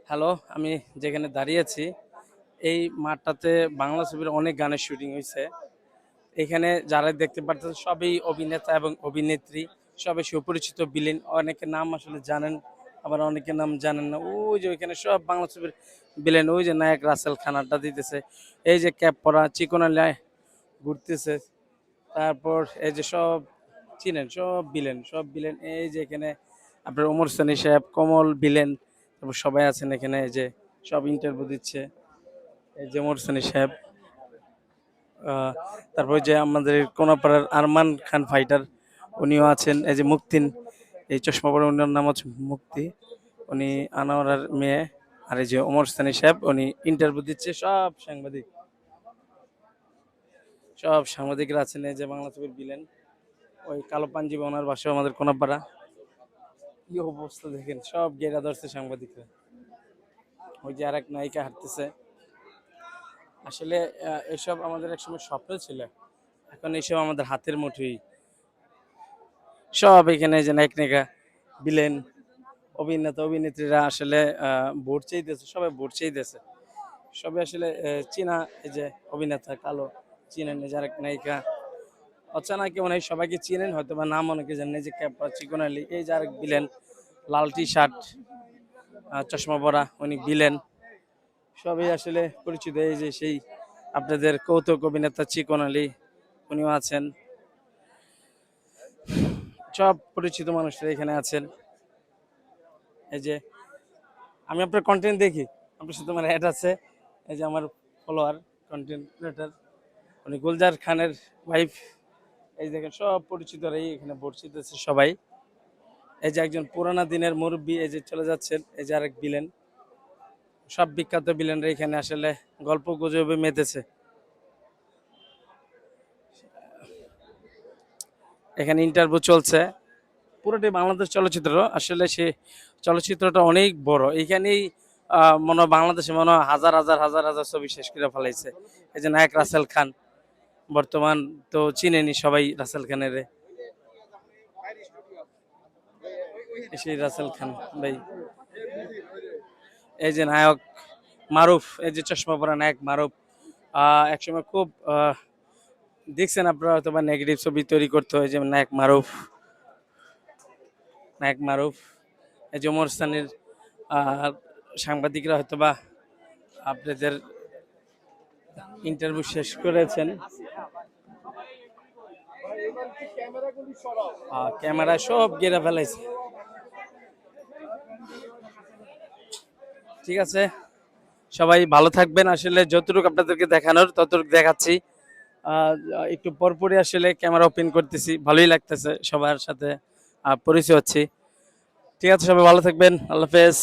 Hello, আমি যেখানে দাঁড়িয়ে আছি এই মাঠটাতে বাংলা ছবির অনেক গানের শুটিং হয়েছে। এখানে যারা দেখতে পারতেছেন সবই অভিনেতা এবং অভিনেত্রী, সবাই সুপরিচিত ভিলেন। অনেকের নাম আসলে জানেন, আবার অনেকের নাম জানেন না। ওই যে ওইখানে সব বাংলা ছবির ভিলেন, ওই যে নায়ক রাসেল খান আড্ডা দিতেছে, এই যে ক্যাপ পরা চিকন আলী ঘুরতেছে, তারপর এই যে সব চিনেন সব ভিলেন এই যে এখানে আপনার ওমর সানি সাহেব, কমল ভিলেন, তারপর সবাই আছেন এখানে, এই যে সব ইন্টারভিউ দিচ্ছে, এই যে ওমর সানি সাহেব, তারপর যে আমাদের কোনাপাড়ার আরমান খান ফাইটার, উনিও আছেন, এই যে মুক্তিন, এই চশমা পরে উনার নাম হচ্ছে মুক্তি, উনি আনোয়ারার মেয়ে। আর এই যে ওমর সানি সাহেব, উনি ইন্টারভিউ দিচ্ছে। সব সাংবাদিকরা আছেন, এই যে বাংলা ছবির ভিলেন, ওই কালো পাঞ্জিবে ওনার বাসা আমাদের কোনাপাড়া। কি অবস্থা দেখেন, সব ঘেরা ধরছে সাংবাদিকরা। ওই যে আরেক নায়িকা হাঁটতেছে। আসলে এসব আমাদের একসময় স্বপ্ন ছিল, এখন এইসব আমাদের হাতের মুঠোই। সব এখানে যে নায়ক নায়িকা, ভিলেন, অভিনেতা অভিনেত্রীরা আসলে ভোট চাইতেছে, সবাই ভোট চাইতেছে। সবাই আসলে চীনা, এই যে অভিনেতা কালো চিনেন, এই যে আরেক নায়িকা অচেনা কেউ নাই, সবাইকে চিনেন হয়তো বা নাম অনেকে জানেন। এই যে ক্যাপা চিকন আলী, এই যে আরেক ভিলেন, লাল টি শার্ট, চশমা পরা, উনি ভিলেন। সবই আসলে পরিচিত। এই যে সেই আপনাদের কৌতুক অভিনেতা চিকন আলী, উনিও আছেন। সব পরিচিত মানুষরা এখানে আছেন। এই যে আমি আপনার কন্টেন্ট দেখি, আপনার সাথে আমার অ্যাড আছে। এই যে আমার ফলোয়ার, কন্টেন্ট ক্রিয়েটার, উনি গুলজার খানের ওয়াইফ। এই দেখেন সব পরিচিতরাই এখানে বর্ষিত আছে সবাই। এই যে একজন পুরানা দিনের মুরব্বী, এই যে চলে যাচ্ছেন, এই যে আরেক ভিলেন। সব বিখ্যাত ভিলেনরা এখানে আসলে গল্প গুজবে মেতেছে। এখানে ইন্টারভিউ চলছে, পুরোটাই বাংলাদেশ চলচ্চিত্র। আসলে সে চলচ্চিত্রটা অনেক বড়, এইখানেই মনে হয় বাংলাদেশে মনে হয় হাজার হাজার ছবি শেষ করে ফেলাইছে। এই যে নায়ক রাসেল খান, বর্তমান তো চিনেনি সবাই রাসেল খানের, সেই রাসেল খান ভাই। এই যে নায়ক মারুফ, এই যে চশমা পরা নায়ক মারুফ, একসময় খুব দেখছেন আপনারা হয়তো বা নেগেটিভ ছবি তৈরি করতে হয়, যে নায়ক মারুফ। এই যে ওমর সানির সাংবাদিকরা হয়তো বা আপনাদের ইন্টারভিউ শেষ করেছেন, ক্যামেরা সব ঘেরা ফেলাইছে। ঠিক আছে, সবাই ভালো থাকবেন। আসলে যতটুকু আপনাদেরকে দেখানোর ততটুকু দেখাচ্ছি। আহ, একটু পরপরই আসলে ক্যামেরা ওপেন করতেছি, ভালোই লাগতেছে সবার সাথে পরিচয় হচ্ছি। ঠিক আছে, সবাই ভালো থাকবেন, আল্লাহ হাফেজ।